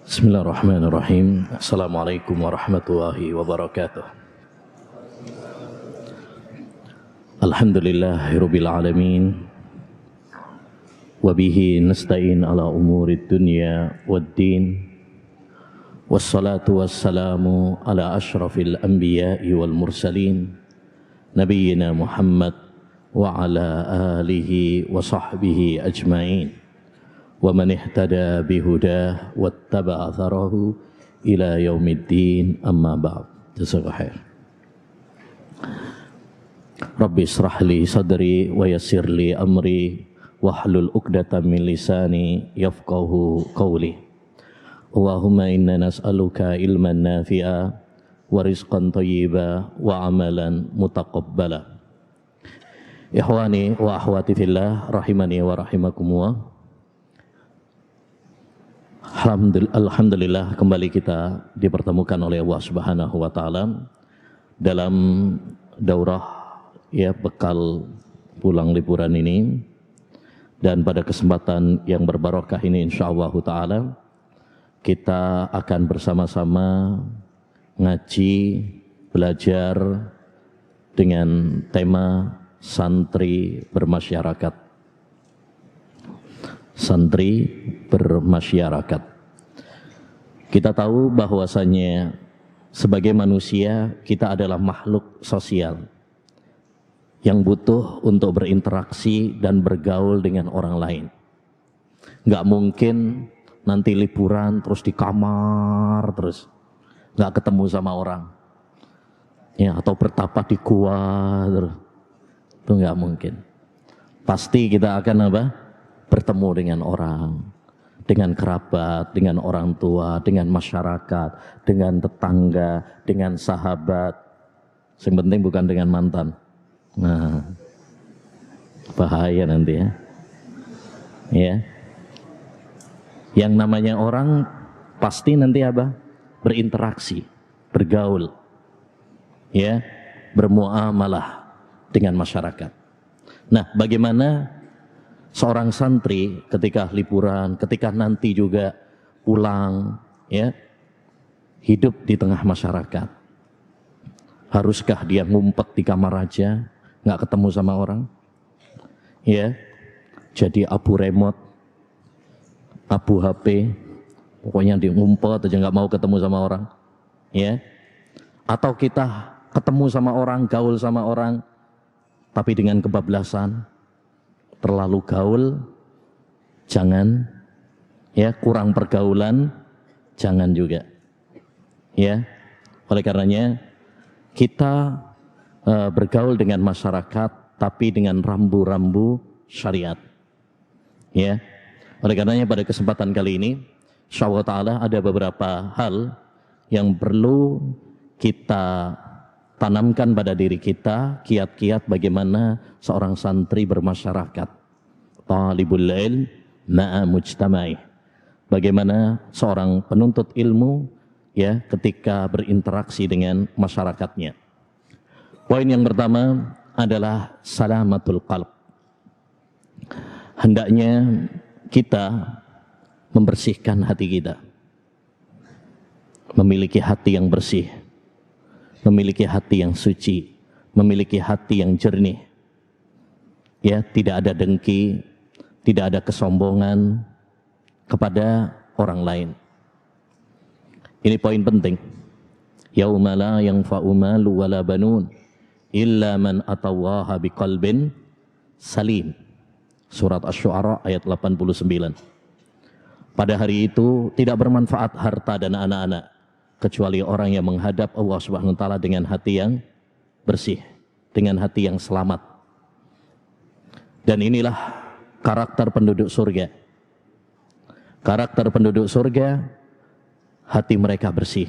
Bismillahirrahmanirrahim. Assalamualaikum warahmatullahi wabarakatuh. Alhamdulillahirabbil alamin. Wa bihi nasta'in ala umurid dunya waddin. Wassalatu wassalamu ala asyrafil anbiya'i wal mursalin nabiyyina Muhammad wa ala alihi wa sahbihi ajma'in. Wa man ihtada bihudah wattaba'a atharahu ila yaumiddin, amma ba'd. Jazakallahu khair. Rabbi israh li sadri wa yassir li amri wahlul 'uqdatam min lisani yafqahu qawli. Allahumma inna nas'aluka ilman nafi'a wa rizqan thayyiba wa amalan mutaqabbala. Ikhwani wa akhwati fillah rahimani wa rahimakumullah. Alhamdulillah kembali kita dipertemukan oleh Allah Subhanahu wa taala dalam daurah bekal pulang liburan ini, dan pada kesempatan yang berbarokah ini insyaallah taala kita akan bersama-sama ngaji belajar dengan tema santri bermasyarakat. Santri bermasyarakat. Kita tahu bahwasanya sebagai manusia kita adalah makhluk sosial yang butuh untuk berinteraksi dan bergaul dengan orang lain. Nggak mungkin nanti liburan terus di kamar terus nggak ketemu sama orang, atau bertapa di gua terus, itu nggak mungkin. Pasti kita akan bertemu dengan orang, dengan kerabat, dengan orang tua, dengan masyarakat, dengan tetangga, dengan sahabat. Yang penting bukan dengan mantan. Nah, bahaya nanti ya. Yang namanya orang pasti nanti berinteraksi, bergaul, bermuamalah dengan masyarakat. Nah, bagaimana seorang santri ketika liburan, ketika nanti juga pulang, hidup di tengah masyarakat? Haruskah dia ngumpet di kamar aja, nggak ketemu sama orang? Jadi abu remote, abu HP, pokoknya dia ngumpet aja, nggak mau ketemu sama orang, Atau kita ketemu sama orang, gaul sama orang, tapi dengan kebablasan. Terlalu gaul, jangan, kurang pergaulan, jangan juga, Oleh karenanya kita bergaul dengan masyarakat, tapi dengan rambu-rambu syariat, Oleh karenanya pada kesempatan kali ini, insyaallah taala ada beberapa hal yang perlu kita tanamkan pada diri kita, kiat-kiat bagaimana seorang santri bermasyarakat. Talibul ilm ma'a mujtama'i. Bagaimana seorang penuntut ilmu ketika berinteraksi dengan masyarakatnya. Poin yang pertama adalah salamatul qalb. Hendaknya kita membersihkan hati kita. Memiliki hati yang bersih. Memiliki hati yang suci, memiliki hati yang jernih, tidak ada dengki, tidak ada kesombongan kepada orang lain. Ini poin penting. Yauma la yanfa'u malu wala banun illa man atallaha biqalbin salim. Surat Asy-Syu'ara ayat 89. Pada hari itu tidak bermanfaat harta dan anak-anak kecuali orang yang menghadap Allah Subhanahu wa taala dengan hati yang bersih, dengan hati yang selamat. Dan inilah karakter penduduk surga. Karakter penduduk surga, hati mereka bersih.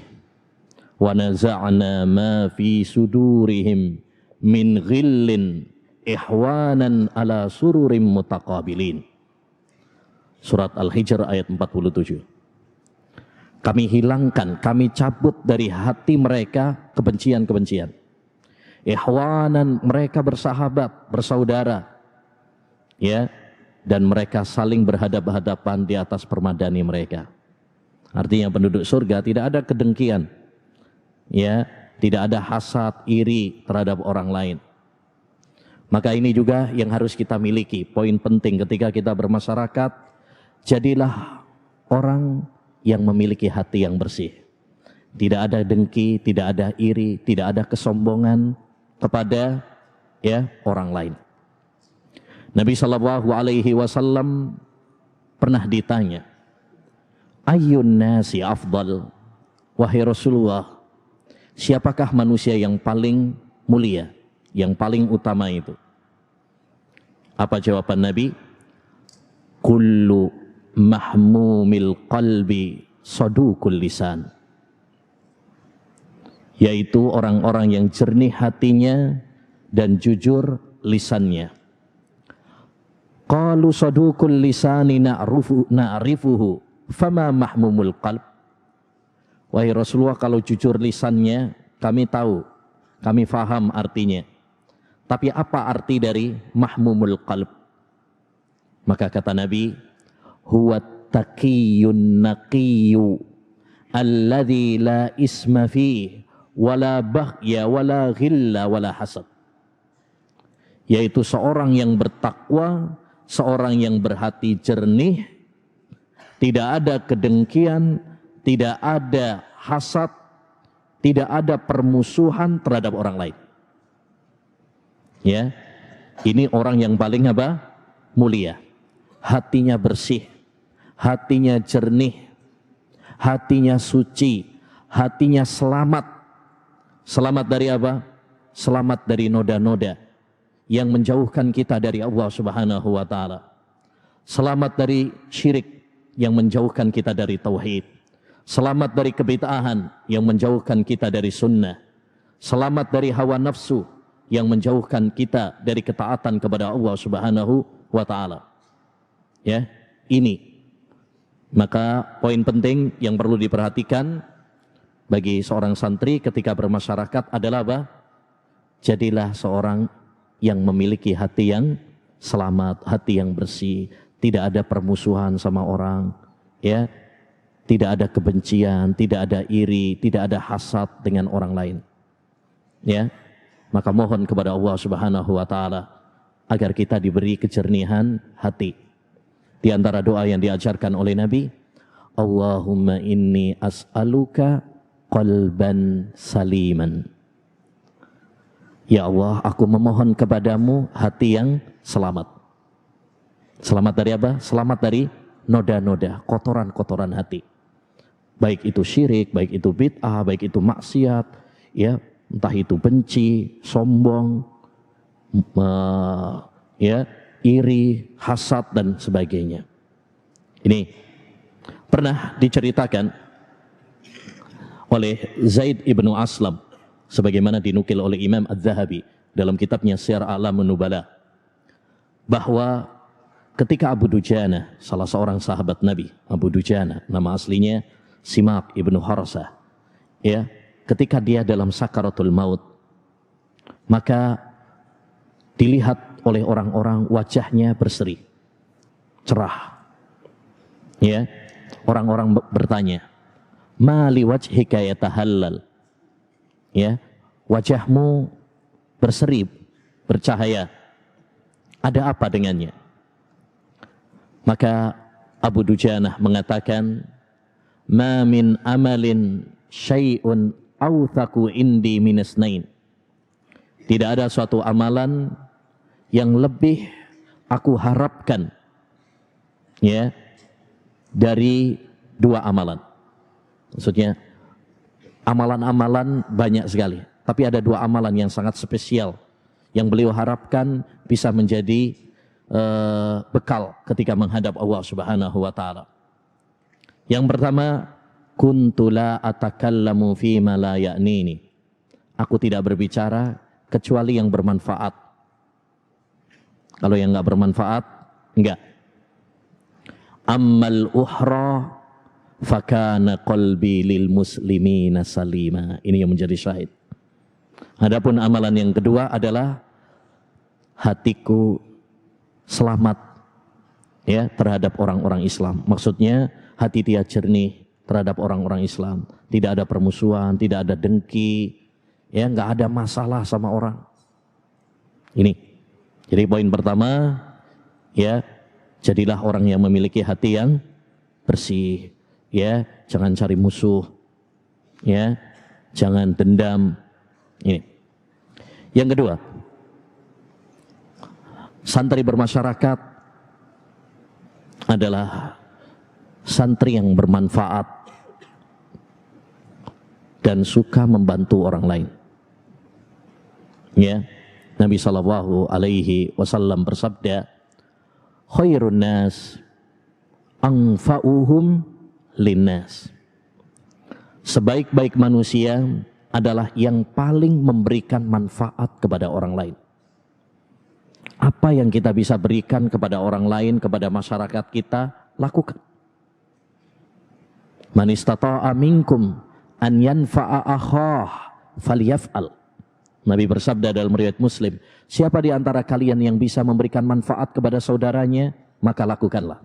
Wa naza'na ma fi sudurihim min ghillin ihwanan ala sururim mutaqabilin. Surat Al-Hijr ayat 47. Kami hilangkan, kami cabut dari hati mereka kebencian-kebencian. Ihwanan, mereka bersahabat, bersaudara. Dan mereka saling berhadap-hadapan di atas permadani mereka. Artinya penduduk surga tidak ada kedengkian, ya, tidak ada hasad, iri terhadap orang lain. Maka ini juga yang harus kita miliki. Poin penting ketika kita bermasyarakat, jadilah orang yang memiliki hati yang bersih. Tidak ada dengki, tidak ada iri, tidak ada kesombongan kepada orang lain. Nabi Shallallahu Alaihi Wasallam pernah ditanya, Ayyun nasi afdal, wahai Rasulullah, siapakah manusia yang paling mulia, yang paling utama itu? Apa jawaban Nabi? Kullu mahmumil qalbi sadukul lisan. Yaitu orang-orang yang jernih hatinya dan jujur lisannya. Qalu sadukul lisani na'rifuhu fama mahmumul qalb. Wahai Rasulullah, kalau jujur lisannya kami tahu, kami faham artinya. Tapi apa arti dari mahmumul qalb? Maka kata Nabi, huwa taqiyun naqiyyu alladzi la isma fihi wala baghya wala ghilla wala hasad. Yaitu seorang yang bertakwa, seorang yang berhati jernih, tidak ada kedengkian, tidak ada hasad, tidak ada permusuhan terhadap orang lain. Ya, ini orang yang paling apa? Mulia. Hatinya bersih, hatinya jernih, hatinya suci, hatinya selamat. Selamat dari apa? Selamat dari noda-noda yang menjauhkan kita dari Allah Subhanahu wa taala. Selamat dari syirik yang menjauhkan kita dari tauhid. Selamat dari kebid'ahan yang menjauhkan kita dari sunnah. Selamat dari hawa nafsu yang menjauhkan kita dari ketaatan kepada Allah Subhanahu wa taala. Ya, ini. Maka poin penting yang perlu diperhatikan bagi seorang santri ketika bermasyarakat adalah apa? Jadilah seorang yang memiliki hati yang selamat, hati yang bersih, tidak ada permusuhan sama orang, ya, tidak ada kebencian, tidak ada iri, tidak ada hasad dengan orang lain, ya. Maka mohon kepada Allah Subhanahu wa taala agar kita diberi kejernihan hati. Di antara doa yang diajarkan oleh Nabi, Allahumma inni as'aluka qalban saliman. Ya Allah, aku memohon kepadamu hati yang selamat. Selamat dari apa? Selamat dari noda-noda, kotoran-kotoran hati. Baik itu syirik, baik itu bid'ah, baik itu maksiat, ya, entah itu benci, sombong, ya, iri, hasad dan sebagainya. Ini pernah diceritakan oleh Zaid ibnu Aslam, sebagaimana dinukil oleh Imam Az-Zahabi dalam kitabnya Syiar A'lamun Nubala, bahwa ketika Abu Dujana, salah seorang sahabat Nabi, Abu Dujana, nama aslinya Simak ibnu Harsah, ya, ketika dia dalam sakaratul maut, maka dilihat oleh orang-orang wajahnya berseri, cerah, ya. Orang-orang bertanya, Mali wajhika yatahallal, ya, wajahmu berseri, bercahaya, ada apa dengannya? Maka Abu Dujanah mengatakan, ma min amalin syai'un awthaku indi minasnain. Tidak ada suatu amalan yang lebih aku harapkan, ya, dari dua amalan. Maksudnya amalan-amalan banyak sekali, tapi ada dua amalan yang sangat spesial yang beliau harapkan bisa menjadi bekal ketika menghadap Allah Subhanahu wa taala. Yang pertama, kuntu la atakallamu fi ma la ya'nini. Aku tidak berbicara kecuali yang bermanfaat. Kalau yang enggak bermanfaat, enggak. Ammal uhra fakana qalbi lil muslimina salima. Ini yang menjadi syahid. Adapun amalan yang kedua adalah hatiku selamat, ya, terhadap orang-orang Islam. Maksudnya hati dia jernih terhadap orang-orang Islam. Tidak ada permusuhan, tidak ada dengki, ya, nggak ada masalah sama orang. Ini. Jadi poin pertama, ya, jadilah orang yang memiliki hati yang bersih, ya, jangan cari musuh, ya, jangan dendam. Ini. Yang kedua, santri bermasyarakat adalah santri yang bermanfaat dan suka membantu orang lain. Ya, Nabi SAW bersabda, khairun nas anfa'uhum linnas. Sebaik-baik manusia adalah yang paling memberikan manfaat kepada orang lain. Apa yang kita bisa berikan kepada orang lain, kepada masyarakat kita, lakukan. Man istata'a minkum an yanfa'a akhah falyaf'al. Nabi bersabda dalam riwayat Muslim, siapa di antara kalian yang bisa memberikan manfaat kepada saudaranya, maka lakukanlah.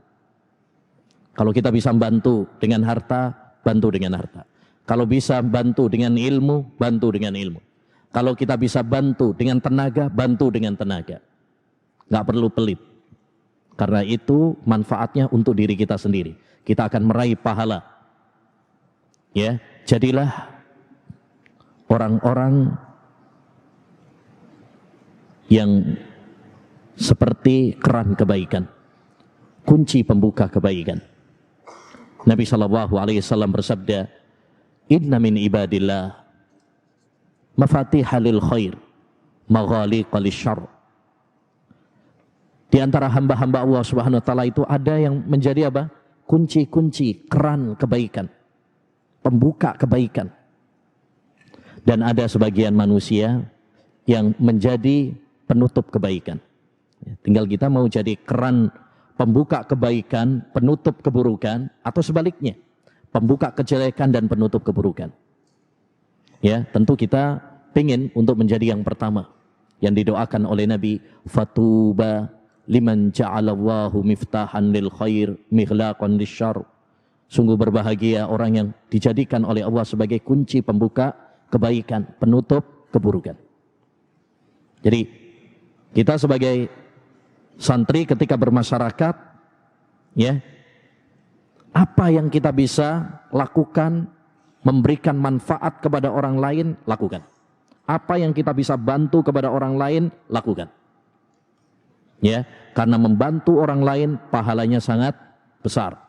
Kalau kita bisa bantu dengan harta, bantu dengan harta. Kalau bisa bantu dengan ilmu, bantu dengan ilmu. Kalau kita bisa bantu dengan tenaga, bantu dengan tenaga. Nggak perlu pelit. Karena itu manfaatnya untuk diri kita sendiri. Kita akan meraih pahala. Ya, jadilah orang-orang yang seperti keran kebaikan, kunci pembuka kebaikan. Nabi SAW bersabda, inna min ibadillah mafatihalil khair maghaliqal syarr. Di antara hamba-hamba Allah Subhanahu wa taala itu ada yang menjadi apa? Kunci-kunci keran kebaikan, pembuka kebaikan. Dan ada sebagian manusia yang menjadi penutup kebaikan. Tinggal kita mau jadi keran pembuka kebaikan, penutup keburukan, atau sebaliknya, pembuka kejelekan dan penutup keburukan. Ya, tentu kita ingin untuk menjadi yang pertama yang didoakan oleh Nabi, fatuba liman ja'alallahu miftahan lil khair mighlaqan lisyarr. Sungguh berbahagia orang yang dijadikan oleh Allah sebagai kunci pembuka kebaikan, penutup keburukan. Jadi kita sebagai santri ketika bermasyarakat, ya, apa yang kita bisa lakukan memberikan manfaat kepada orang lain, lakukan. Apa yang kita bisa bantu kepada orang lain, lakukan. Ya, karena membantu orang lain pahalanya sangat besar.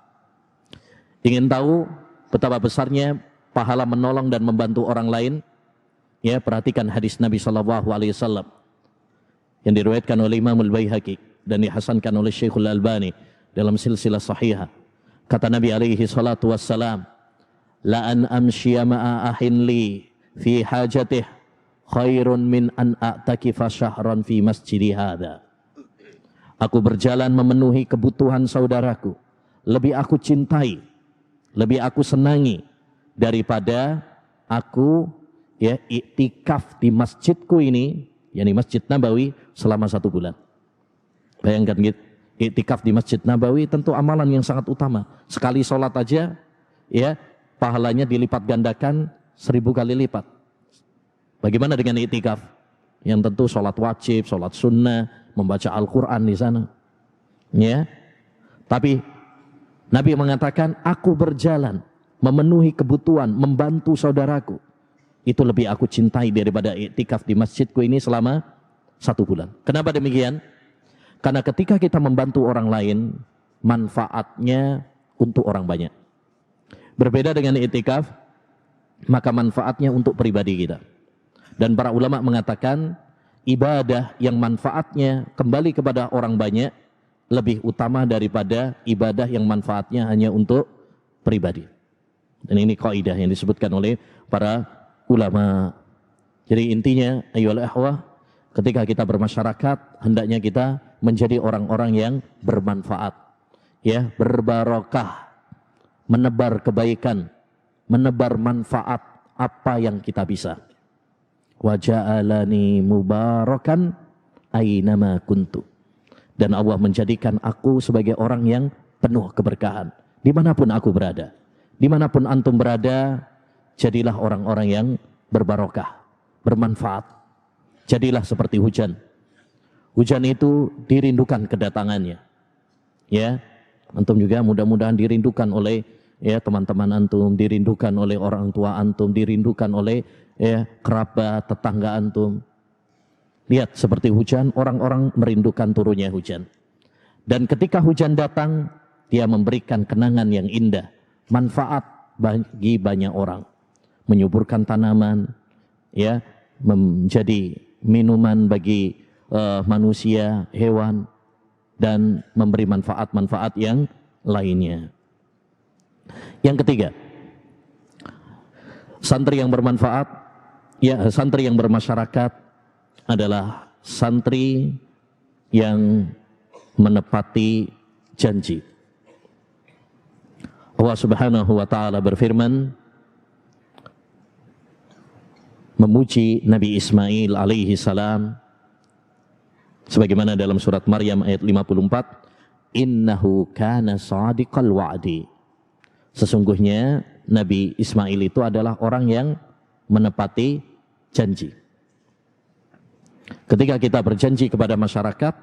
Ingin tahu betapa besarnya pahala menolong dan membantu orang lain? Ya, perhatikan hadis Nabi SAW yang diriwayatkan oleh Imam Al-Baihaqi dan dihasankan oleh Syekhul Albani dalam silsilah sahihah. Kata Nabi alaihi salatu wassalam, la an amshiya ma'a ahin li fi hajatih khairun min an a'takifa syahran fi masjidi hadha. Aku berjalan memenuhi kebutuhan saudaraku, lebih aku cintai, lebih aku senangi daripada aku, ya, iktikaf di masjidku ini, yakni Masjid Nabawi, selama 1 bulan. Bayangkan gitu, iktikaf di Masjid Nabawi tentu amalan yang sangat utama. Sekali sholat aja, ya, pahalanya dilipat gandakan 1000 kali lipat. Bagaimana dengan iktikaf? Yang tentu sholat wajib, sholat sunnah, membaca Al-Quran di sana. Ya, tapi Nabi mengatakan, aku berjalan memenuhi kebutuhan, membantu saudaraku. Itu lebih aku cintai daripada iktikaf di masjidku ini selama 1 bulan. Kenapa demikian? Karena ketika kita membantu orang lain, manfaatnya untuk orang banyak. Berbeda dengan iktikaf, maka manfaatnya untuk pribadi kita. Dan para ulama mengatakan, ibadah yang manfaatnya kembali kepada orang banyak lebih utama daripada ibadah yang manfaatnya hanya untuk pribadi. Dan ini kaidah yang disebutkan oleh para ulama. Jadi intinya, ayyuhal ikhwah, ketika kita bermasyarakat, hendaknya kita menjadi orang-orang yang bermanfaat, ya, berbarokah, menebar kebaikan, menebar manfaat apa yang kita bisa. Wa ja'alani mubarakan aynama kuntu. Dan Allah menjadikan aku sebagai orang yang penuh keberkahan dimanapun aku berada. Dimanapun antum berada, jadilah orang-orang yang berbarokah, bermanfaat. Jadilah seperti hujan. Hujan itu dirindukan kedatangannya. Ya, antum juga mudah-mudahan dirindukan oleh ya teman-teman antum, dirindukan oleh orang tua antum, dirindukan oleh ya kerabat, tetangga antum. Lihat seperti hujan, orang-orang merindukan turunnya hujan. Dan ketika hujan datang, dia memberikan kenangan yang indah, manfaat bagi banyak orang. Menyuburkan tanaman, ya, menjadi minuman bagi manusia, hewan, dan memberi manfaat-manfaat yang lainnya. Yang ketiga, santri yang bermanfaat, ya, santri yang bermasyarakat adalah santri yang menepati janji. Allah Subhanahu wa taala berfirman memuji Nabi Ismail alaihi salam sebagaimana dalam surat Maryam ayat 54, innahu kana shadiqal wa'di. Sesungguhnya Nabi Ismail itu adalah orang yang menepati janji. Ketika kita berjanji kepada masyarakat,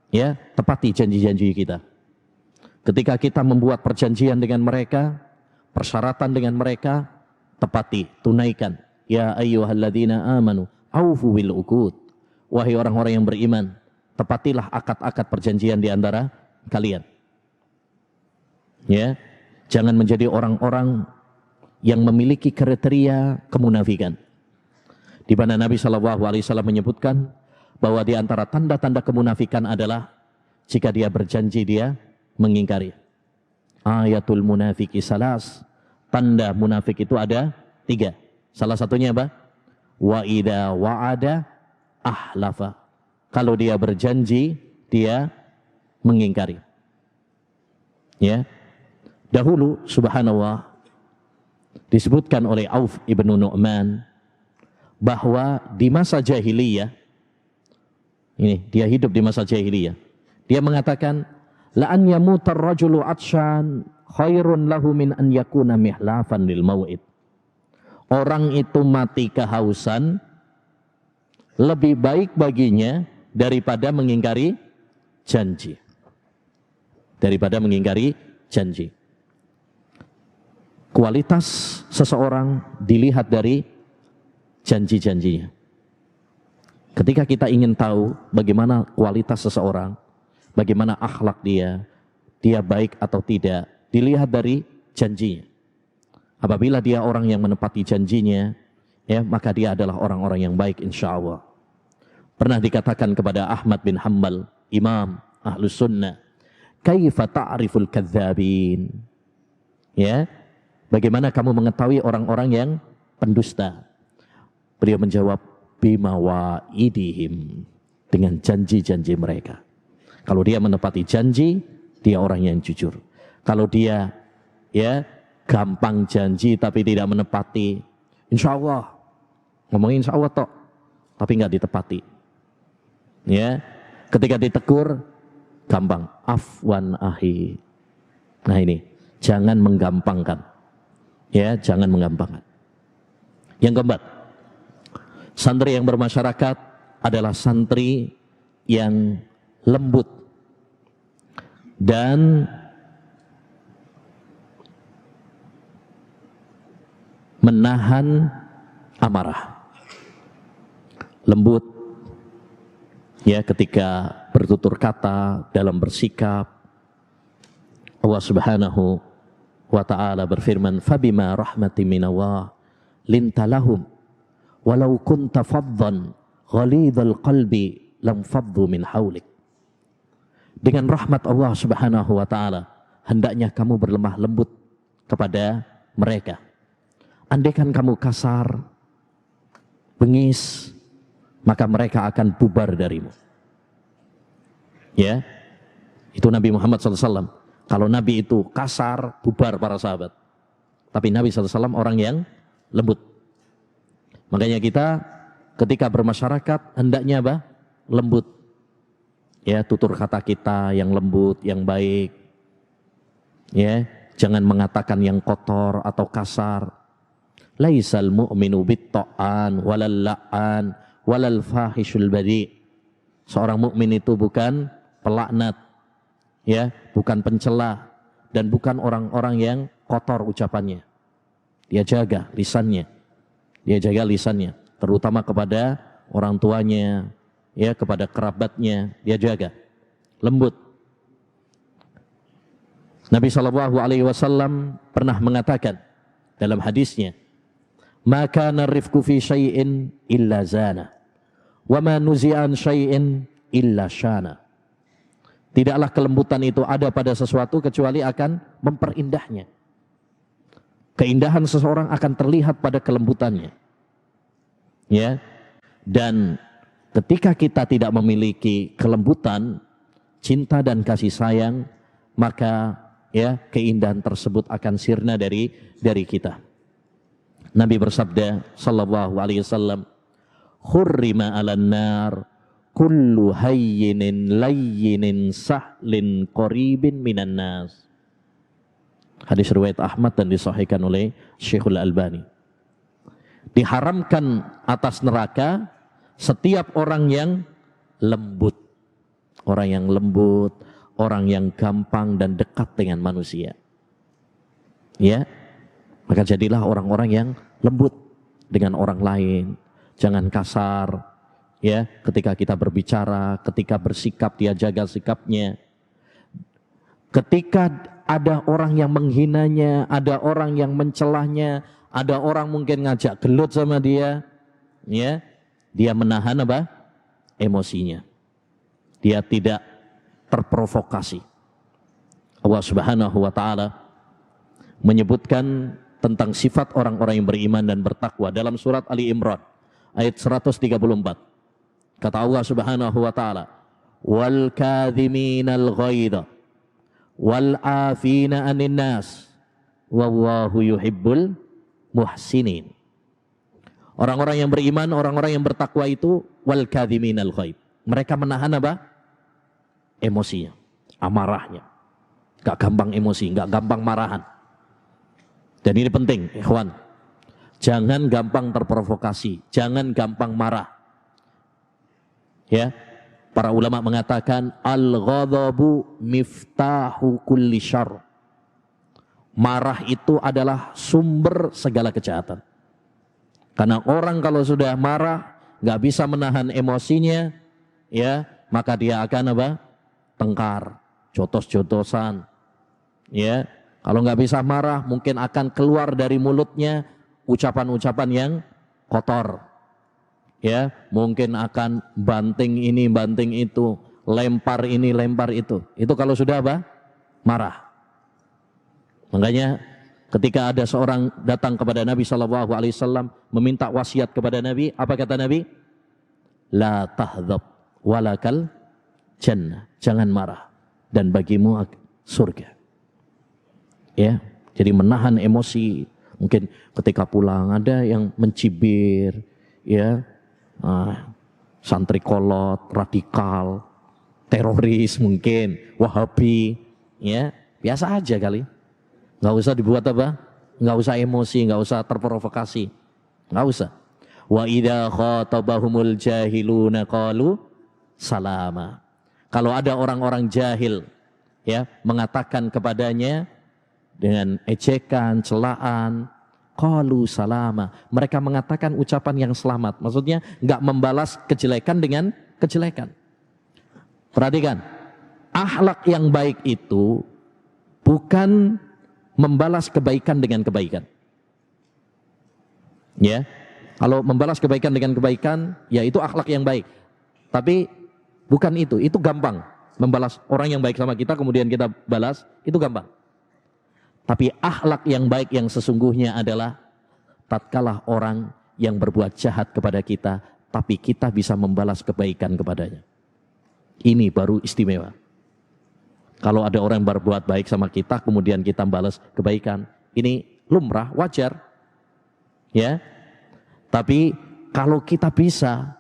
ya, tepati janji-janji kita. Ketika kita membuat perjanjian dengan mereka, persyaratan dengan mereka, tepati, tunaikan. Ya ayyuhalladzina amanu, aufu bil uqud. Wahai orang-orang yang beriman, tepatilah akad-akad perjanjian di antara kalian. Ya, jangan menjadi orang-orang yang memiliki kriteria kemunafikan. Di mana Nabi SAW menyebutkan bahwa di antara tanda-tanda kemunafikan adalah jika dia berjanji dia mengingkari. Ayatul munafiki salas. Tanda munafik itu ada 3. Salah satunya apa? Wa idza wa'ada ahlafa. Kalau dia berjanji, dia mengingkari. Ya. Dahulu subhanallah disebutkan oleh Auf ibnu Nu'man bahwa di masa jahiliyah, ini dia hidup di masa jahiliyah, dia mengatakan la an yamutar rajulu atshan khairun lahu min an yakuna mihlafan lil mau'id. Orang itu mati kehausan lebih baik baginya daripada mengingkari janji. Daripada mengingkari janji. Kualitas seseorang dilihat dari janji-janjinya. Ketika kita ingin tahu bagaimana kualitas seseorang, bagaimana akhlak dia, dia baik atau tidak, dilihat dari janjinya. Apabila dia orang yang menepati janjinya, ya, maka dia adalah orang-orang yang baik insya Allah. Pernah dikatakan kepada Ahmad bin Hanbal, Imam Ahlus Sunnah, kaifa ta'riful kadzabin? Ya, bagaimana kamu mengetahui orang-orang yang pendusta? Beliau menjawab, bima wa'idihim, dengan janji-janji mereka. Kalau dia menepati janji, dia orang yang jujur. Kalau dia ya gampang janji tapi tidak menepati, insya Allah, ngomongin insya Allah toh, tapi nggak ditepati. Ya, ketika ditegur, gampang, afwan ahi. Nah ini, jangan menggampangkan. Ya, jangan menggampangkan. Yang keempat, santri yang bermasyarakat adalah santri yang lembut dan menahan amarah. Lembut, ya, ketika bertutur kata, dalam bersikap. Allah Subhanahu wa ta'ala berfirman, fabima rahmati minallah lintalahum walau kunta faddan ghalidhal qalbi lam faddu min haulik. Dengan rahmat Allah Subhanahu wa ta'ala, hendaknya kamu berlemah lembut kepada mereka. Andaikan kamu kasar, bengis, maka mereka akan bubar darimu. Ya, itu Nabi Muhammad SAW. Kalau Nabi itu kasar, bubar para sahabat. Tapi Nabi SAW orang yang lembut. Makanya kita ketika bermasyarakat hendaknya apa? Lembut. Ya, tutur kata kita yang lembut, yang baik. Ya, Jangan mengatakan yang kotor atau kasar. Laisal mu'minu bit-ta'an walal la'an walal fahishul badi. Seorang mukmin itu bukan pelaknat, ya, bukan pencela, dan bukan orang-orang yang kotor ucapannya. Dia jaga lisannya. Dia jaga lisannya, terutama kepada orang tuanya, ya, kepada kerabatnya, dia jaga. Lembut. Nabi SAW pernah mengatakan dalam hadisnya, "Maka narifku fi syai'in illa zana, wa ma nuzi'an syai'in illa syana." Tidaklah kelembutan itu ada pada sesuatu kecuali akan memperindahnya. Keindahan seseorang akan terlihat pada kelembutannya. Ya. Dan ketika kita tidak memiliki kelembutan, cinta dan kasih sayang, maka ya keindahan tersebut akan sirna dari kita. Nabi bersabda sallallahu alaihi wasallam, "Hurrima 'alan nar kullu hayyinin layyinin sahlin qaribin minan nas." Hadis riwayat Ahmad dan disahihkan oleh Syekhul Albani. Diharamkan atas neraka setiap orang yang lembut. Orang yang lembut, orang yang gampang dan dekat dengan manusia. Ya. Maka jadilah orang-orang yang lembut dengan orang lain. Jangan kasar. Ya, ketika kita berbicara, ketika bersikap dia jaga sikapnya. Ketika ada orang yang menghinanya, ada orang yang mencelahnya, ada orang mungkin ngajak gelut sama dia, ya, dia menahan apa? Emosinya. Dia tidak terprovokasi. Allah Subhanahu wa taala menyebutkan tentang sifat orang-orang yang beriman dan bertakwa dalam surat Ali Imran ayat 134. Kata Allah Subhanahu wa taala, "Wal kadhiminal ghaidha wal afina 'anil nas wallahu yuhibbul muhsinin." Orang-orang yang beriman, orang-orang yang bertakwa itu wal kadhiminal ghaid. Mereka menahan apa? Emosinya, amarahnya. Gak gampang emosi, gak gampang marahan. Dan ini penting, ikhwan. Jangan gampang terprovokasi, jangan gampang marah. Ya, para ulama mengatakan al-ghadabu miftahu kulli syarr. Marah itu adalah sumber segala kejahatan. Karena orang kalau sudah marah, nggak bisa menahan emosinya, ya, maka dia akan apa? Tengkar, jotos-jotosan. Ya, kalau nggak bisa marah, mungkin akan keluar dari mulutnya ucapan-ucapan yang kotor. Ya, mungkin akan banting ini, banting itu, lempar ini, lempar itu. Itu kalau sudah apa? Marah. Makanya ketika ada seorang datang kepada Nabi SAW meminta wasiat kepada Nabi, apa kata Nabi? La tahdhab walakal jannah. Jangan marah dan bagimu surga. Ya, jadi menahan emosi. Mungkin ketika pulang ada yang mencibir, ya, santri kolot, radikal, teroris mungkin, Wahabi, ya, biasa aja kali. Nggak usah dibuat apa? Nggak usah emosi, nggak usah terprovokasi, nggak usah. Wa idza khatabahumul jahiluna qalu salama. Kalau ada orang-orang jahil, ya, mengatakan kepadanya dengan ejekan, celaan, qalu salama. Mereka mengatakan ucapan yang selamat. Maksudnya nggak membalas kejelekan dengan kejelekan. Perhatikan, akhlak yang baik itu bukan membalas kebaikan dengan kebaikan. Ya, kalau membalas kebaikan dengan kebaikan, ya itu akhlak yang baik. Tapi bukan itu gampang. Membalas orang yang baik sama kita kemudian kita balas, itu gampang. Tapi akhlak yang baik yang sesungguhnya adalah tatkala orang yang berbuat jahat kepada kita, tapi kita bisa membalas kebaikan kepadanya. Ini baru istimewa. Kalau ada orang yang berbuat baik sama kita, kemudian kita balas kebaikan, ini lumrah, wajar. Ya. Tapi kalau kita bisa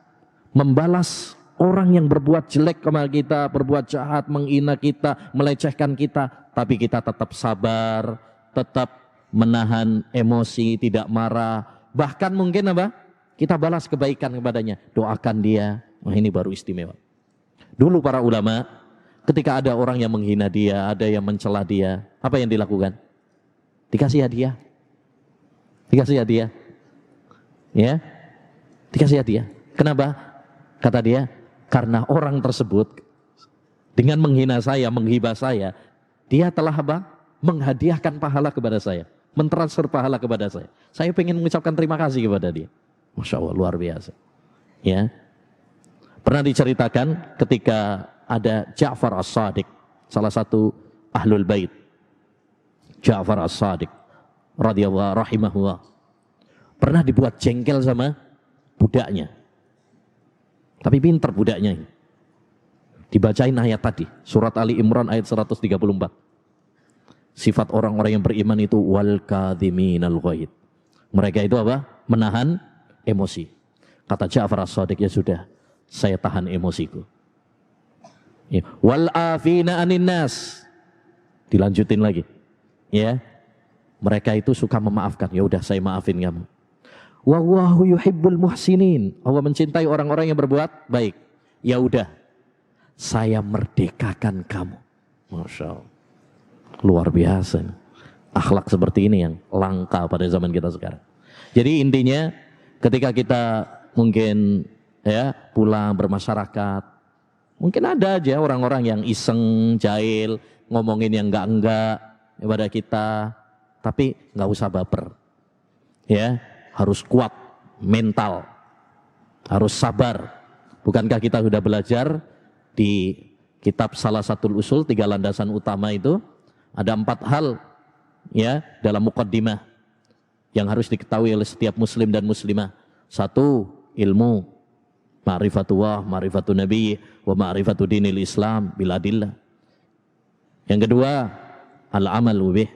membalas orang yang berbuat jelek kepada kita, berbuat jahat, menghina kita, melecehkan kita, tapi kita tetap sabar, tetap menahan emosi, tidak marah, bahkan mungkin apa? Kita balas kebaikan kepadanya, doakan dia. Wah, ini baru istimewa. Dulu para ulama, ketika ada orang yang menghina dia, ada yang mencela dia, apa yang dilakukan? Dikasih hadiah. Dikasih hadiah. Ya, dikasih hadiah. Kenapa? Kata dia, karena orang tersebut dengan menghina saya, menghibah saya, dia telah apa? Menghadiahkan pahala kepada saya, mentransfer pahala kepada saya. Saya ingin mengucapkan terima kasih kepada dia. Masya Allah, luar biasa. Ya, pernah diceritakan ketika ada Ja'far As-Sadiq, salah satu ahlul bait, Ja'far As-Sadiq radhiyallahu rahimahullah, pernah dibuat jengkel sama budaknya. Tapi pinter budaknya ini. Dibacain ayat tadi, surat Ali Imran ayat 134. Sifat orang-orang yang beriman itu wal kadhiminal ghaid. Mereka itu apa? Menahan emosi. Kata Ja'far As-Sadiq, ya sudah, saya tahan emosiku. Ya. Wal afina anin nas. Dilanjutin lagi. Ya. Mereka itu suka memaafkan. Ya udah, saya maafin kamu. Wallahu yuhibbul muhsinin. Allah mencintai orang-orang yang berbuat baik. Ya udah, saya merdekakan kamu. Masya Allah. Luar biasa. Akhlak seperti ini yang langka pada zaman kita sekarang. Jadi intinya ketika kita mungkin ya pulang bermasyarakat, mungkin ada aja orang-orang yang iseng, jahil, ngomongin yang enggak kepada kita, tapi nggak usah baper. Ya, harus kuat mental, harus sabar. Bukankah kita sudah belajar di kitab salah satu usul, 3 landasan utama itu, ada 4 hal ya dalam muqaddimah yang harus diketahui oleh setiap muslim dan muslimah. 1, ilmu, ma'rifatullah, ma'rifatun nabi, wa ma'rifatu dinil islam biladillah. Yang kedua, al-amalu bih.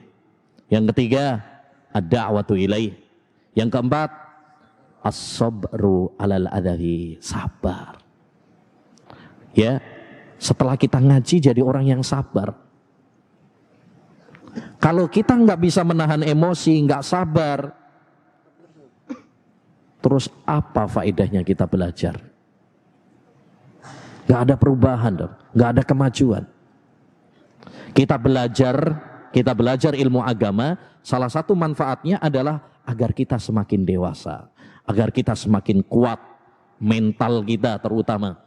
Yang ketiga, ad-da'watu ilaih. Yang keempat, as-sabru alal adhahi, sabar. Ya, setelah kita ngaji jadi orang yang sabar. Kalau kita nggak bisa menahan emosi, nggak sabar, terus apa faedahnya kita belajar? Nggak ada perubahan dong, nggak ada kemajuan. Kita belajar ilmu agama, salah satu manfaatnya adalah agar kita semakin dewasa, agar kita semakin kuat, mental kita terutama.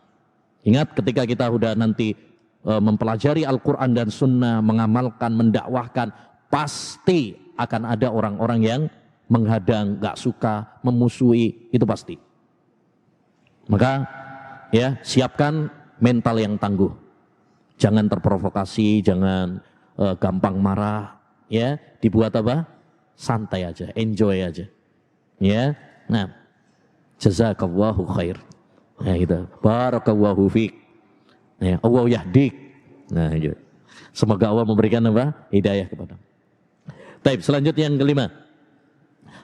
Ingat ketika kita udah nanti mempelajari Al-Quran dan Sunnah, mengamalkan, mendakwahkan, pasti akan ada orang-orang yang menghadang, gak suka, memusuhi, itu pasti. Maka ya siapkan mental yang tangguh. Jangan terprovokasi, jangan gampang marah, ya dibuat apa? Santai aja, enjoy aja. Ya, nah, jazakallahu khair. Nah gitu, barakallahu fiik. Ya, Allah yahdik. Nah, gitu. Semoga Allah memberikan apa? Hidayah kepada. Baik, selanjutnya yang kelima.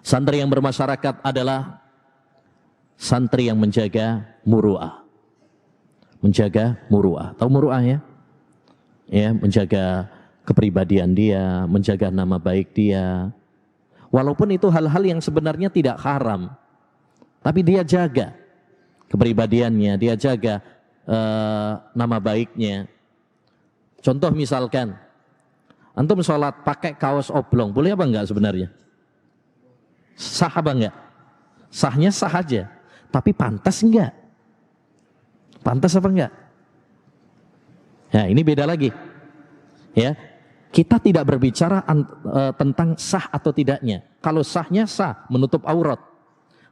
Santri yang bermasyarakat adalah santri yang menjaga muru'ah. Menjaga muru'ah. Tahu muru'ah ya? Ya, menjaga kepribadian dia, menjaga nama baik dia. Walaupun itu hal-hal yang sebenarnya tidak haram, tapi dia jaga kepribadiannya, dia jaga nama baiknya. Contoh misalkan, antum sholat pakai kaos oblong, boleh apa enggak sebenarnya? Sah apa enggak? Sahnya sah aja, tapi pantas enggak? Pantas apa enggak? Ya, ini beda lagi. Ya, kita tidak berbicara tentang sah atau tidaknya. Kalau sahnya sah, menutup aurat.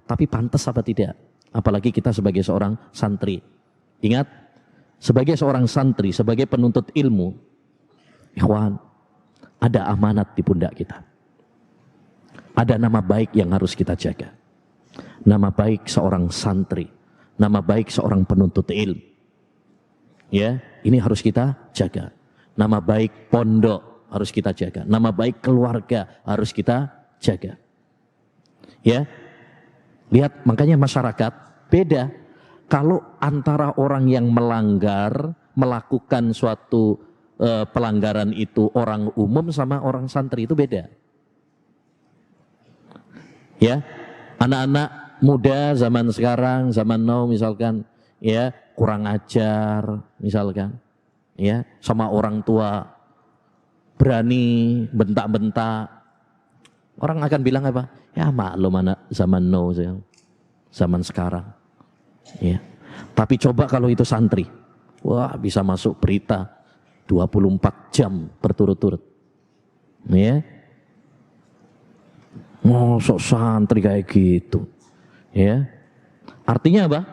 Tapi pantas apa tidak? Apalagi kita sebagai seorang santri. Ingat, sebagai seorang santri, sebagai penuntut ilmu, ikhwan, ada amanat di pundak kita. Ada nama baik yang harus kita jaga. Nama baik seorang santri, nama baik seorang penuntut ilmu. Ya, ini harus kita jaga. Nama baik pondok harus kita jaga. Nama baik keluarga harus kita jaga. Ya, lihat makanya masyarakat beda. Kalau antara orang yang melanggar, melakukan suatu pelanggaran itu orang umum sama orang santri itu beda. Ya, anak-anak muda zaman sekarang, zaman now misalkan, ya kurang ajar misalkan, ya sama orang tua, berani bentak-bentak. Orang akan bilang apa? Ya maklum anak zaman now, zaman sekarang. Ya. Tapi coba kalau itu santri, wah bisa masuk berita 24 jam berturut-turut. Ya. Mosok santri kayak gitu. Ya. Artinya apa?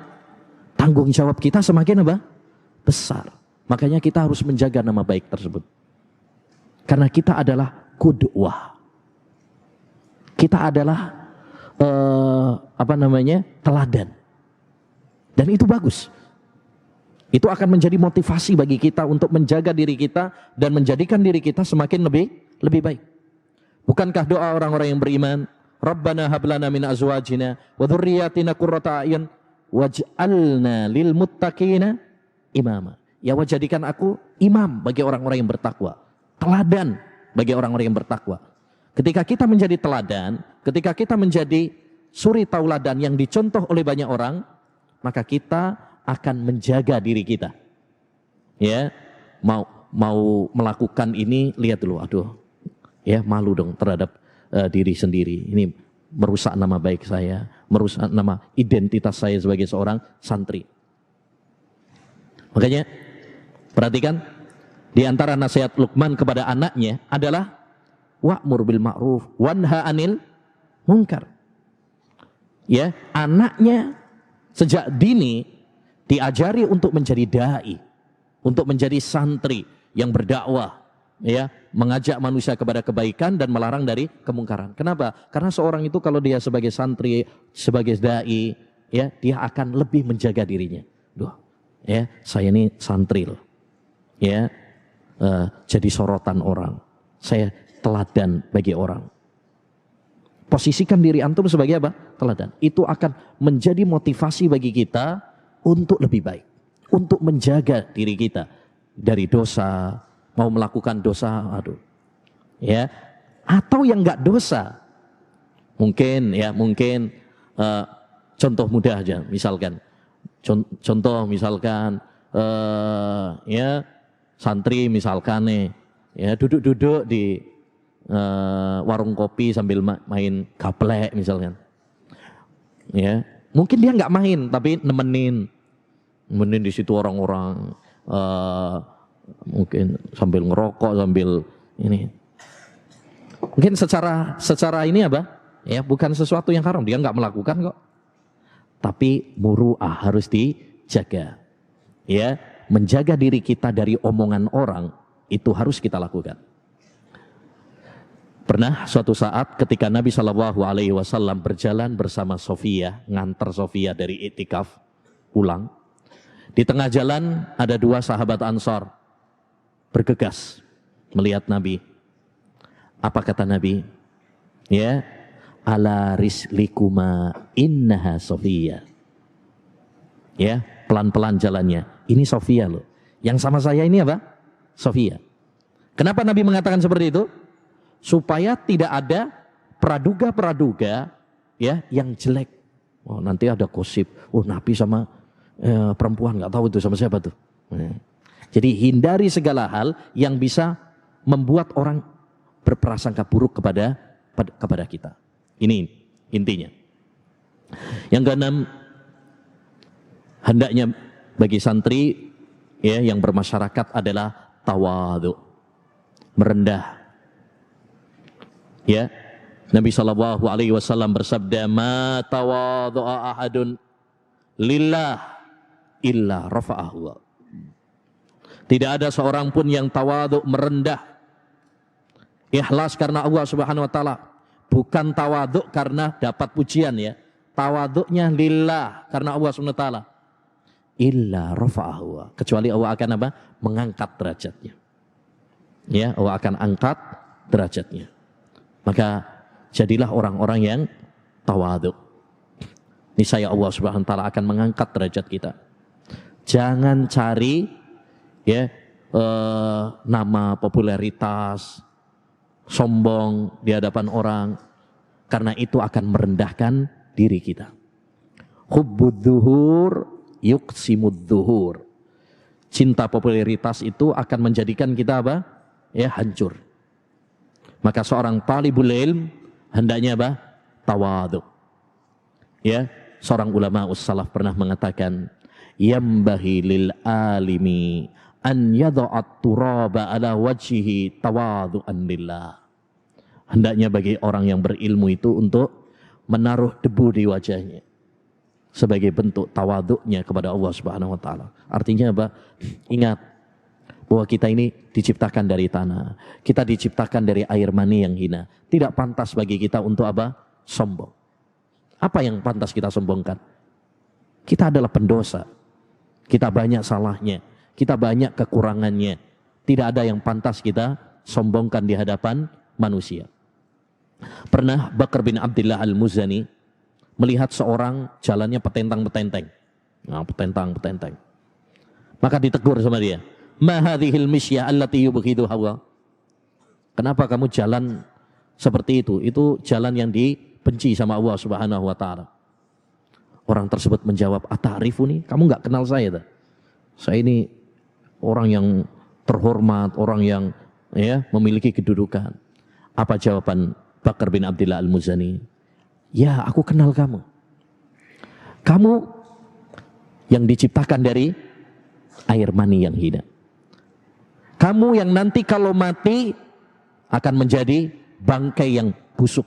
Tanggung jawab kita semakin apa? Besar. Makanya kita harus menjaga nama baik tersebut. Karena kita adalah qudwah. Kita adalah teladan. Dan itu bagus. Itu akan menjadi motivasi bagi kita untuk menjaga diri kita dan menjadikan diri kita semakin lebih baik. Bukankah doa orang-orang yang beriman, Rabbana hablana min azwajina wa dzurriyyatina qurrata a'yun waj'alna lil muttaqina imama. Ya Allah, jadikan aku imam bagi orang-orang yang bertakwa, teladan bagi orang-orang yang bertakwa. Ketika kita menjadi teladan, ketika kita menjadi suri tauladan yang dicontoh oleh banyak orang, maka kita akan menjaga diri kita. Ya, mau melakukan ini, lihat dulu, aduh, ya malu dong terhadap diri sendiri. Ini merusak nama baik saya, merusak nama identitas saya sebagai seorang santri. Makanya perhatikan, di antara nasihat Luqman kepada anaknya adalah wa'mur bil ma'ruf wanha 'anil munkar. Ya, anaknya sejak dini diajari untuk menjadi dai, untuk menjadi santri yang berdakwah, ya, mengajak manusia kepada kebaikan dan melarang dari kemungkaran. Kenapa? Karena seorang itu kalau dia sebagai santri, sebagai dai, ya, dia akan lebih menjaga dirinya. Duh, ya, saya ini santri loh. Ya, jadi sorotan orang. Saya teladan bagi orang. Posisikan diri antum sebagai apa? Teladan. Itu akan menjadi motivasi bagi kita untuk lebih baik, untuk menjaga diri kita dari dosa. Mau melakukan dosa, aduh, ya, atau yang nggak dosa, mungkin contoh mudah aja, misalkan, contoh misalkan, ya santri misalkan nih, ya duduk-duduk di warung kopi sambil main gaplek misalkan, ya mungkin dia nggak main tapi nemenin di situ orang-orang. Mungkin sambil ngerokok, sambil ini. Mungkin secara ini apa? Ya, bukan sesuatu yang haram, dia nggak melakukan kok. Tapi muru'ah harus dijaga. Ya, menjaga diri kita dari omongan orang itu harus kita lakukan. Pernah suatu saat ketika Nabi SAW berjalan bersama Sofia, ngantar Sofia dari iktikaf pulang. Di tengah jalan ada dua sahabat Ansar bergegas melihat Nabi. Apa kata Nabi? Ya, ala rislikuma innaha Sofia. Ya, pelan-pelan jalannya. Ini Sofia loh. Yang sama saya ini apa? Sofia. Kenapa Nabi mengatakan seperti itu? Supaya tidak ada praduga-praduga, ya, yang jelek. Oh, nanti ada gosip. Oh, Nabi sama perempuan, nggak tahu itu sama siapa tuh. Jadi hindari segala hal yang bisa membuat orang berprasangka buruk kepada kita. Ini intinya. Yang keenam, hendaknya bagi santri, ya, yang bermasyarakat adalah tawadhu, merendah. Ya, Nabi SAW bersabda, "Ma tawadhu'a ahadun lillah illa rafa'ahu." Tidak ada seorang pun yang tawadhu, merendah, ikhlas karena Allah Subhanahu wa taala. Bukan tawadhu karena dapat pujian, ya. Tawadhunya lillah karena Allah Subhanahu wa taala. Illa rafa'ahu. Kecuali Allah akan apa? Mengangkat derajatnya. Ya, Allah akan angkat derajatnya. Maka jadilah orang-orang yang tawadhu. Niscaya Allah Subhanahu wa taala akan mengangkat derajat kita. Jangan cari, ya, nama, popularitas, sombong di hadapan orang. Karena itu akan merendahkan diri kita. Hubbud dhuhur yuqsimud dhuhur. Cinta popularitas itu akan menjadikan kita apa? Ya, hancur. Maka seorang talibul ilm hendaknya apa? Tawadhu. Ya, seorang ulama ussalaf pernah mengatakan, yambahi lil alimi an yada'at turaba ala wajhihi tawadhu'an lillah. Hendaknya bagi orang yang berilmu itu untuk menaruh debu di wajahnya sebagai bentuk tawadhu'nya kepada Allah Subhanahu wa taala. Artinya apa? Ingat bahwa kita ini diciptakan dari tanah. Kita diciptakan dari air mani yang hina. Tidak pantas bagi kita untuk apa? Sombong. Apa yang pantas kita sombongkan? Kita adalah pendosa. Kita banyak salahnya. Kita banyak kekurangannya. Tidak ada yang pantas kita sombongkan di hadapan manusia. Pernah Bakar bin Abdullah Al-Muzani melihat seorang jalannya petentang-petenteng. Nah, petentang-petenteng. Maka ditegur sama dia. Ma hadhil misyah allati yubghidu hawa. Kenapa kamu jalan seperti itu? Itu jalan yang dibenci sama Allah Subhanahu wa taala. Orang tersebut menjawab, "Ata'rifuni? Kamu enggak kenal saya, dah. Saya ini orang yang terhormat, orang yang ya memiliki kedudukan." Apa jawaban Bakar bin Abdullah Al-Muzani? "Ya, aku kenal kamu. Kamu yang diciptakan dari air mani yang hina. Kamu yang nanti kalau mati akan menjadi bangkai yang busuk.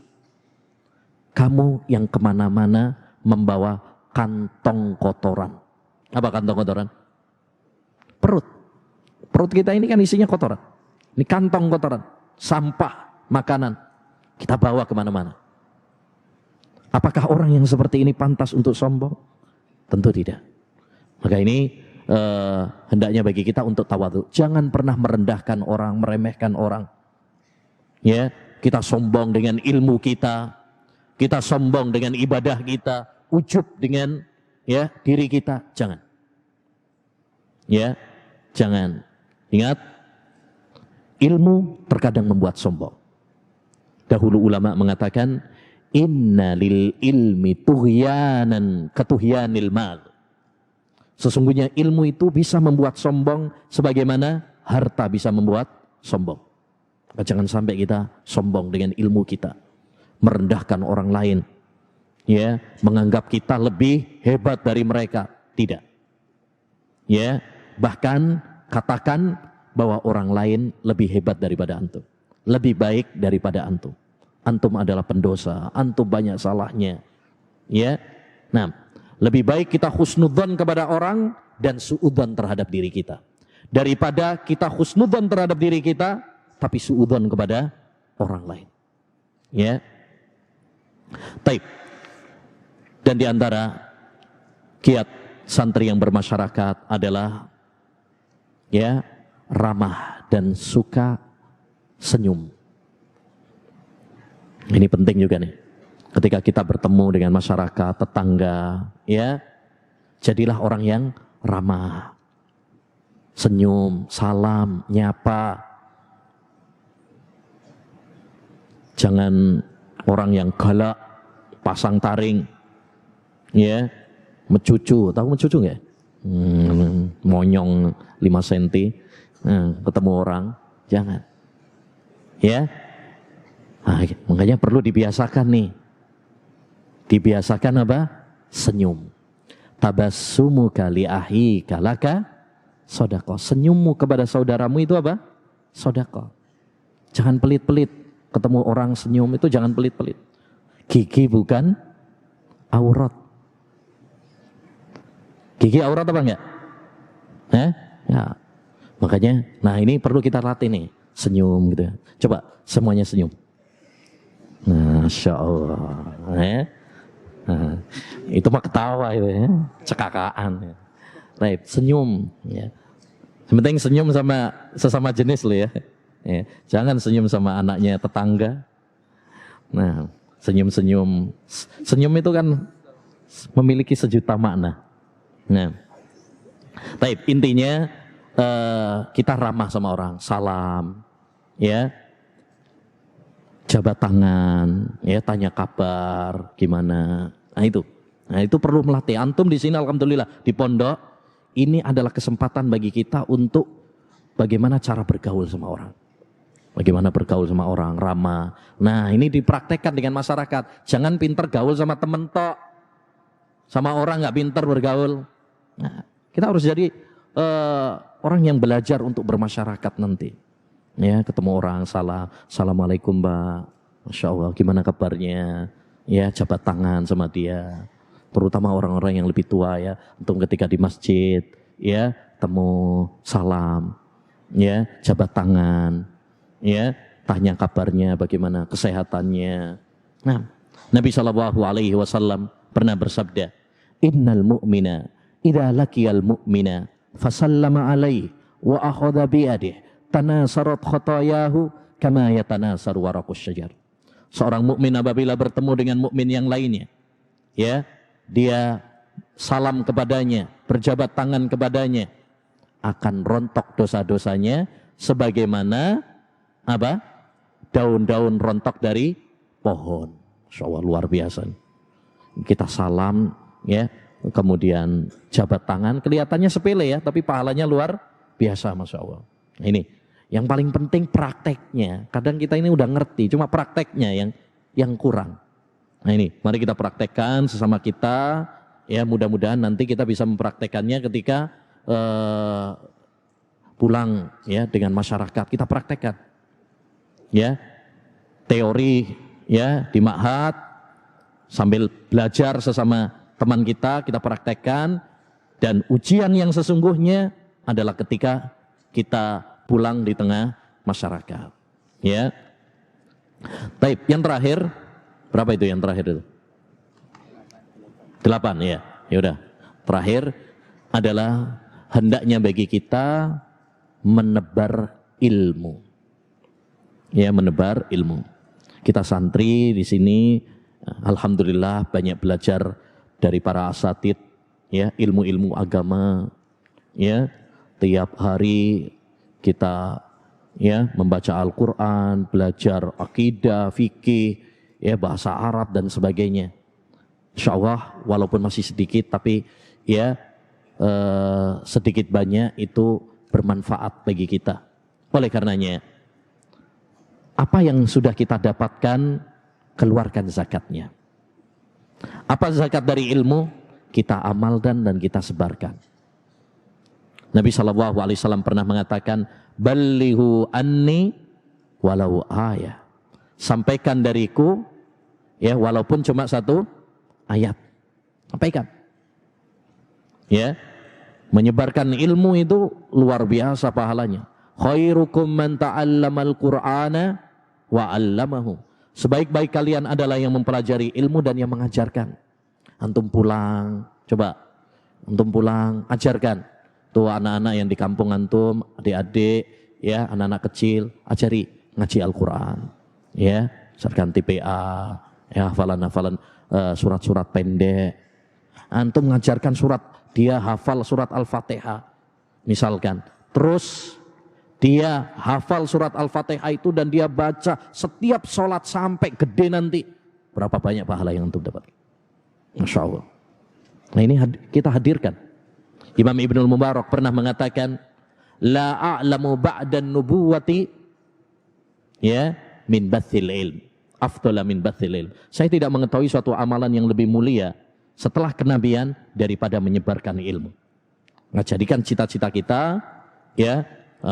Kamu yang kemana-mana membawa kantong kotoran." Apa kantong kotoran? Perut. Perut kita ini kan isinya kotoran. Ini kantong kotoran, sampah, makanan. Kita bawa kemana-mana. Apakah orang yang seperti ini pantas untuk sombong? Tentu tidak. Maka ini hendaknya bagi kita untuk tawadhu. Jangan pernah merendahkan orang, meremehkan orang. Ya, kita sombong dengan ilmu kita. Kita sombong dengan ibadah kita. Ujub dengan ya diri kita. Jangan. Ya, jangan. Ingat, ilmu terkadang membuat sombong. Dahulu ulama mengatakan, inna lil ilmi tughyanan katughyanil mal. Sesungguhnya ilmu itu bisa membuat sombong sebagaimana harta bisa membuat sombong. Maka jangan sampai kita sombong dengan ilmu kita, merendahkan orang lain, ya, menganggap kita lebih hebat dari mereka. Tidak. Ya, bahkan katakan bahwa orang lain lebih hebat daripada antum, lebih baik daripada antum. Antum adalah pendosa, antum banyak salahnya. Ya. Nah, lebih baik kita husnudzon kepada orang dan suudzon terhadap diri kita, daripada kita husnudzon terhadap diri kita tapi suudzon kepada orang lain. Ya. Taib. Dan di antara kiat santri yang bermasyarakat adalah ya, ramah dan suka senyum. Ini penting juga nih. Ketika kita bertemu dengan masyarakat, tetangga, ya, jadilah orang yang ramah. Senyum, salam, nyapa. Jangan orang yang galak, pasang taring, ya, mencucu. Tahu mencucu nggak? Monyong 5 cm, ketemu orang, jangan. Ya. Nah, makanya perlu dibiasakan nih. Dibiasakan apa? Senyum. Tabassumuka li akhika laka shadaqah. Senyummu kepada saudaramu itu apa? Shadaqah. Jangan pelit-pelit. Ketemu orang senyum itu jangan pelit-pelit. Gigi bukan aurat. Gigi aurat apa enggak? Ya. Makanya, nah ini perlu kita latih nih. Senyum gitu ya. Coba semuanya senyum. Masya Allah. Nah, itu mah ketawa itu ya, cekakaan. Baik, senyum. Ya. Penting senyum sama sesama jenis loh ya. Jangan senyum sama anaknya tetangga. Nah, senyum-senyum. Senyum itu kan memiliki sejuta makna. Nah, baik, intinya kita ramah sama orang, salam, ya. jabat tangan, ya tanya kabar gimana. Nah itu perlu melatih. Antum di sini alhamdulillah di pondok ini adalah kesempatan bagi kita untuk bagaimana cara bergaul sama orang. Bagaimana bergaul sama orang, ramah. Nah ini dipraktekkan dengan masyarakat. Jangan pinter gaul sama temen tok. Sama orang nggak pinter bergaul. Nah, kita harus jadi orang yang belajar untuk bermasyarakat nanti. Ya, ketemu orang, assalamualaikum mbak. Masya Allah, gimana kabarnya? Ya, jabat tangan sama dia. Terutama orang-orang yang lebih tua ya. Untuk ketika di masjid, ya, temu salam. Ya, jabat tangan. Ya, tanya kabarnya, bagaimana kesehatannya. Nah, Nabi SAW pernah bersabda, Innal mu'mina idza laqiyal mu'mina fasallama alaihi wa akhadha biyadihi tanasarat khatayahu kama yatanasaru waraqus syajar. Seorang mukmin apabila bertemu dengan mukmin yang lainnya, ya, dia salam kepadanya, berjabat tangan kepadanya, akan rontok dosa-dosanya sebagaimana apa? Daun-daun rontok dari pohon. Insyaallah luar biasa. Kita salam, ya, kemudian jabat tangan, kelihatannya sepele ya, tapi pahalanya luar biasa, masya Allah. Ini yang paling penting prakteknya. Kadang kita ini udah ngerti, cuma prakteknya yang kurang. Nah ini, mari kita praktekkan sesama kita, ya mudah-mudahan nanti kita bisa mempraktekannya ketika pulang ya dengan masyarakat, kita praktekkan. Ya, teori ya di ma'had sambil belajar sesama teman kita praktekkan, dan ujian yang sesungguhnya adalah ketika kita pulang di tengah masyarakat. Ya. Baik, yang terakhir berapa itu yang terakhir itu? 8 ya. Ya udah. Terakhir adalah hendaknya bagi kita menebar ilmu. Ya, menebar ilmu. Kita santri di sini alhamdulillah banyak belajar dari para asatid, ya, ilmu-ilmu agama, ya. Tiap hari kita ya membaca Al-Qur'an, belajar akidah, fikih, ya, bahasa Arab dan sebagainya. Insyaallah walaupun masih sedikit tapi ya sedikit banyak itu bermanfaat bagi kita. Oleh karenanya apa yang sudah kita dapatkan, keluarkan zakatnya. Apa zakat dari ilmu? Kita amalkan dan kita sebarkan. Nabi SAW pernah mengatakan, Ballighu anni walau ayah. Sampaikan dariku, ya walaupun cuma 1 ayat. Sampaikan. Ya, menyebarkan ilmu itu luar biasa pahalanya. Khairukum man ta'allamal Qur'ana wa 'allamahu. Sebaik-baik kalian adalah yang mempelajari ilmu dan yang mengajarkan. Antum pulang, coba antum pulang, ajarkan. Tuh anak-anak yang di kampung antum, adik-adik, ya, anak-anak kecil, ajari ngaji Al-Qur'an. Ya, ajarkan TPA, ya, hafalan-hafalan surat-surat pendek. Antum mengajarkan surat, dia hafal surat Al-Fatihah. Misalkan, terus dia hafal surat Al-Fatihah itu dan dia baca setiap sholat sampai gede nanti. Berapa banyak pahala yang antum dapat? Masya Allah. Nah ini kita hadirkan. Imam Ibnul Mubarak pernah mengatakan, La a'lamu ba'dan nubuwati ya min bathil ilm. Afdala min bathil ilm. Saya tidak mengetahui suatu amalan yang lebih mulia setelah kenabian daripada menyebarkan ilmu. Nah, jadikan cita-cita kita ya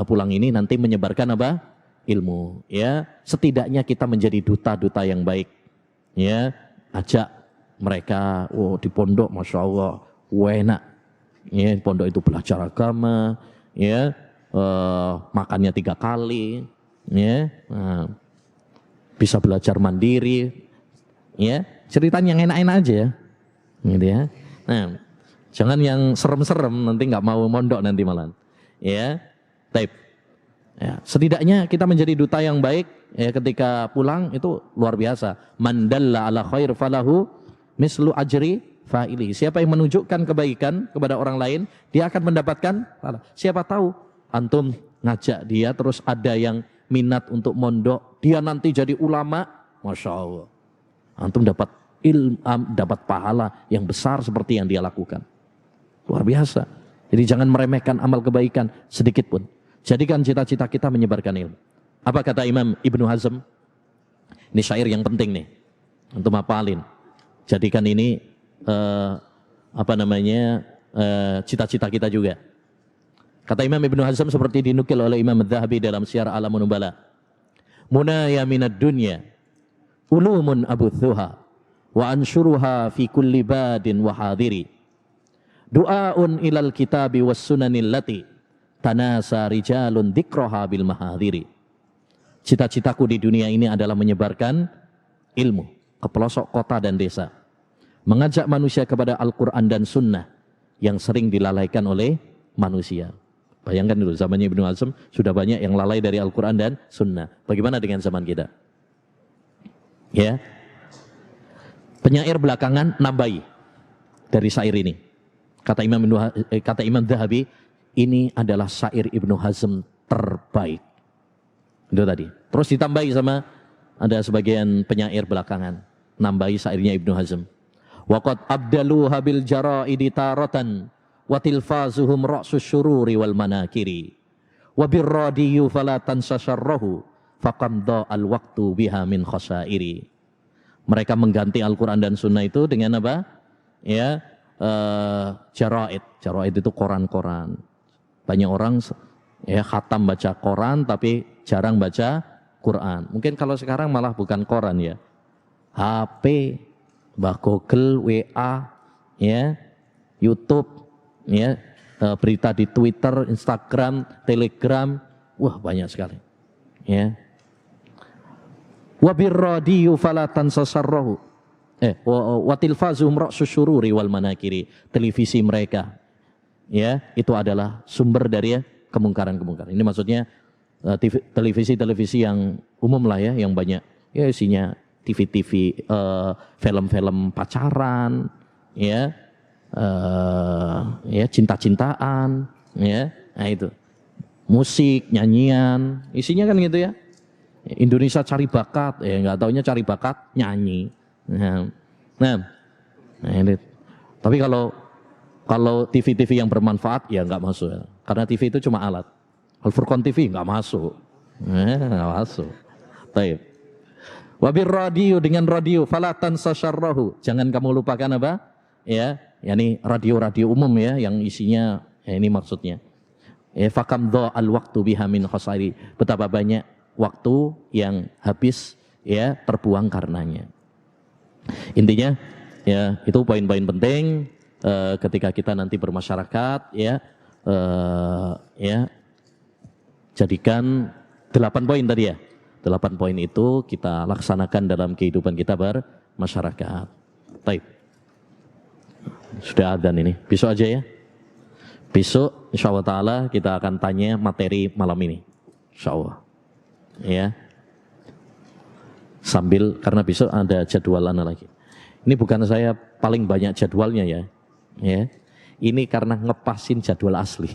pulang ini nanti menyebarkan apa? Ilmu, ya. Setidaknya kita menjadi duta-duta yang baik. Ya, ajak mereka, di pondok Masya Allah, enak. Ya, di pondok itu belajar agama, ya. Makannya 3 kali, ya. Bisa belajar mandiri, ya. Ceritanya yang enak-enak aja ya. Gitu ya. Nah, jangan yang serem-serem nanti nggak mau mondok nanti malah. Ya. Taib. Ya, setidaknya kita menjadi duta yang baik ya ketika pulang itu luar biasa. Man dalla ala khair falahu mislu ajri fa'ili. Siapa yang menunjukkan kebaikan kepada orang lain, dia akan mendapatkan pahala. Siapa tahu antum ngajak dia terus ada yang minat untuk mondok, dia nanti jadi ulama, Masya Allah. Antum dapat dapat pahala yang besar seperti yang dia lakukan. Luar biasa. Jadi jangan meremehkan amal kebaikan sedikit pun. Jadikan cita-cita kita menyebarkan ilmu. Apa kata Imam Ibnu Hazm? Ini syair yang penting nih. Antum hafalin. Jadikan ini cita-cita kita juga. Kata Imam Ibnu Hazm seperti dinukil oleh Imam Adz-Dzahabi dalam Syiar A'lamun Nubala. Munaya minad dunya ulumun abuthuha wa ansyuruha fi kulli badin wa hadiri. Du'aun ilal kitabi was sunanil lati tanasa rijalun dzikraha bil mahadiri. Cita-citaku di dunia ini adalah menyebarkan ilmu ke pelosok kota dan desa. Mengajak manusia kepada Al-Quran dan Sunnah yang sering dilalaikan oleh manusia. Bayangkan dulu, zamannya Ibnu Hazm sudah banyak yang lalai dari Al-Quran dan Sunnah. Bagaimana dengan zaman kita? Ya, penyair belakangan nambahi dari syair ini. Kata Imam Dzahabi, ini adalah syair Ibnu Hazm terbaik. Itu tadi. Terus ditambahi sama ada sebagian penyair belakangan nambahi syairnya Ibnu Hazm. Waqad abdaluha bil jara'idi taratan wa tilfazuhum ra'sus syururi wal manakiri wa birradiyu fala tansasharrahu faqam dha'al waqtu biha min khasairi. Mereka mengganti Al-Quran dan Sunnah itu dengan apa? Ya, jara'id. Jara'id itu koran-koran. Banyak orang ya khatam baca koran tapi jarang baca Quran. Mungkin kalau sekarang malah bukan koran ya. HP, Google, WA, ya, YouTube, ya, berita di Twitter, Instagram, Telegram, wah banyak sekali. Ya. Wa birradiyu fala tansasarrahu. Wa tilfazum ra'sus syururi wal manakiri. Televisi mereka, ya, itu adalah sumber dari kemungkaran-kemungkaran. Ini maksudnya televisi-televisi yang umum lah ya, yang banyak ya isinya TV-TV, film-film pacaran, ya, ya cinta-cintaan, ya, nah itu, musik, nyanyian, isinya kan gitu ya. Indonesia cari bakat, ya nggak taunya cari bakat nyanyi. Nah ini. Tapi kalau TV-TV yang bermanfaat ya nggak masuk ya. Karena TV itu cuma alat. Al-Furqan TV nggak masuk, nggak masuk. Baik. Wabir radio dengan radio, falatan sasyarrahu. Jangan kamu lupakan apa? Ya, yakni radio-radio umum ya, yang isinya ya ini maksudnya. Fakam dha'al waktu biha min khasairi. Betapa banyak waktu yang habis ya terbuang karenanya. Intinya ya itu poin-poin penting ketika kita nanti bermasyarakat ya. Ya, jadikan 8 poin tadi ya. 8 poin itu kita laksanakan dalam kehidupan kita bermasyarakat. Baik. Sudah adzan ini. Besok aja ya. Besok insyaallah taala kita akan tanya materi malam ini. Insyaallah. Ya. Sambil karena besok ada jadwalan lagi. Ini bukan saya paling banyak jadwalnya ya. Ya. Ini karena ngepasin jadwal asli.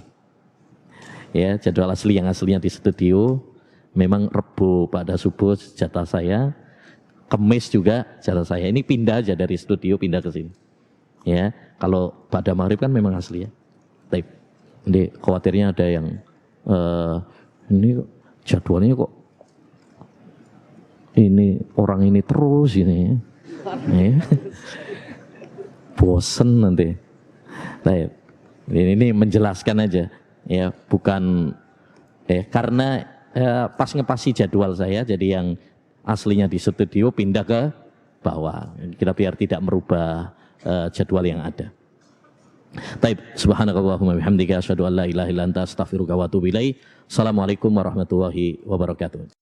Ya, jadwal asli yang aslinya di studio, memang Rebo pada subuh jatah saya, Kemis juga jatah saya. Ini pindah aja dari studio pindah ke sini. Ya, kalau pada maghrib kan memang asli ya. Tapi ini khawatirnya ada yang ini jadwalnya kok ini orang ini terus ini. Ya. Bosen nanti. Baik. Ini menjelaskan aja ya, bukan karena pas ngepasi jadwal saya jadi yang aslinya di studio pindah ke bawah. Kita biar tidak merubah jadwal yang ada. Baik, subhanakallahumma bihamdika asyhadu an la ilaha illa anta astaghfiruka wa atubu ilaik. Assalamualaikum warahmatullahi wabarakatuh.